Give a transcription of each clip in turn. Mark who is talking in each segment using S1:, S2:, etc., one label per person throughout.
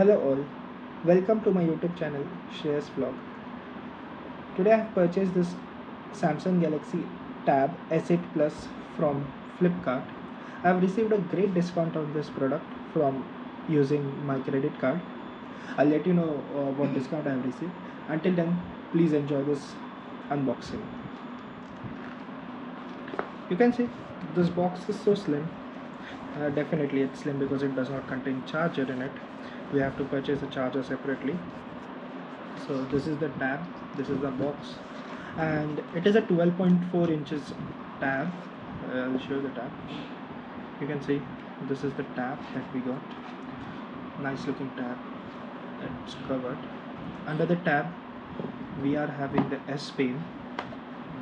S1: Hello all, welcome to my YouTube channel Shreyas Vlog. Today I have purchased this Samsung Galaxy Tab S8 Plus from Flipkart. I have received a great discount on this product from using my credit card. I'll let you know what discount I have received. Until then, please enjoy this unboxing. You can see this box is so slim. Definitely it's slim because it does not contain charger in it. We have to purchase a charger separately. So this is the tab, this is the box, and it is a 12.4 inches tab. I'll show you the tab. You can see this is the tab that we got. Nice looking tab. It's covered. Under the tab we are having the S Pen.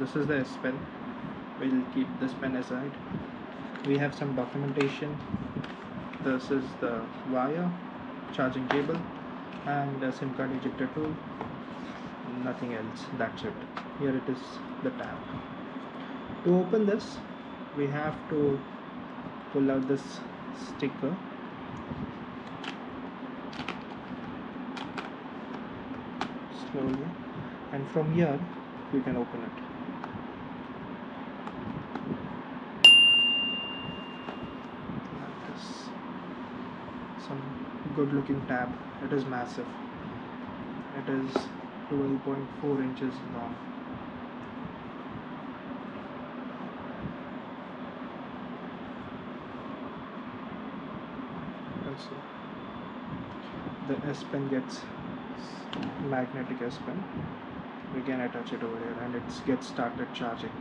S1: This is the S Pen. We'll keep this pen aside. We have some documentation. This is the wire, charging cable, and a SIM card ejector tool. Nothing else, that's it. Here it is, the tab. To open this, we have to pull out this sticker. Slowly, and from here we can open it. Like this. Some good looking tab. It is massive. It is 12.4 inches long. Also, the S Pen gets magnetic S Pen. We can attach it over here and it gets started charging.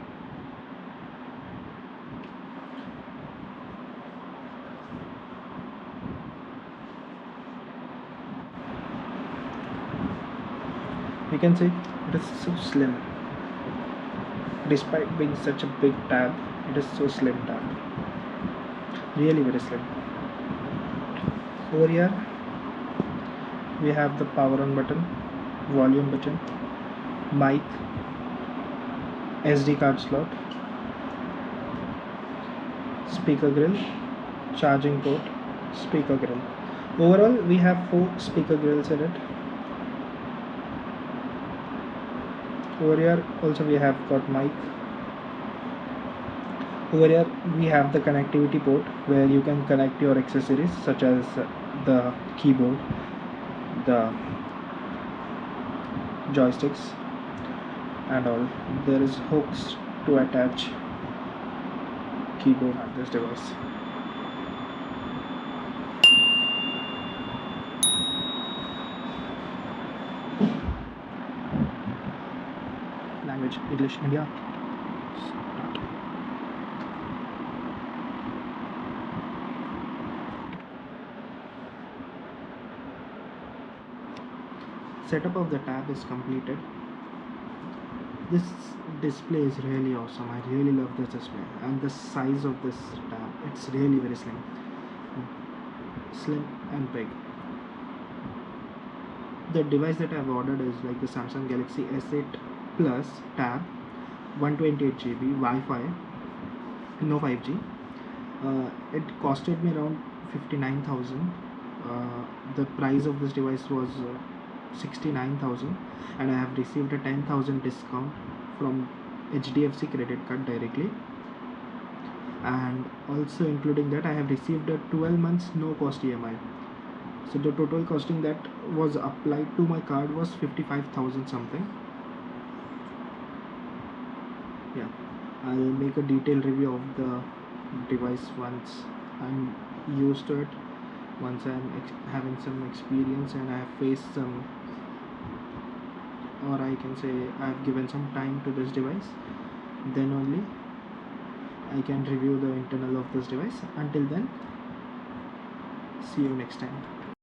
S1: You can see it is so slim. Despite being such a big tab, it is so slim tab. Really very slim. Over here we have the power on button, volume button, mic, SD card slot, speaker grill, charging port, speaker grill. Overall we have 4 speaker grills in it. Over here also we have got mic. Over here we have the connectivity port where you can connect your accessories such as the keyboard, the joysticks and all. There is hooks to attach keyboard at this device. Language English India. Start. Setup of the tab is completed. This display is really awesome. I really love this display and the size of this tab. It's really very slim and big. The device that I've ordered is like the Samsung Galaxy S8 Plus tab, 128 GB, Wi-Fi, no 5G. It costed me around 59,000. The price of this device was 69,000 and I have received a 10,000 discount from HDFC credit card directly, and also including that I have received a 12 months no cost EMI. So the total costing that was applied to my card was 55,000 something. Yeah, I'll make a detailed review of the device once I'm used to it, once I'm having some experience and I have faced some, or I can say I have given some time to this device. Then only I can review the internal of this device. Until then, see you next time.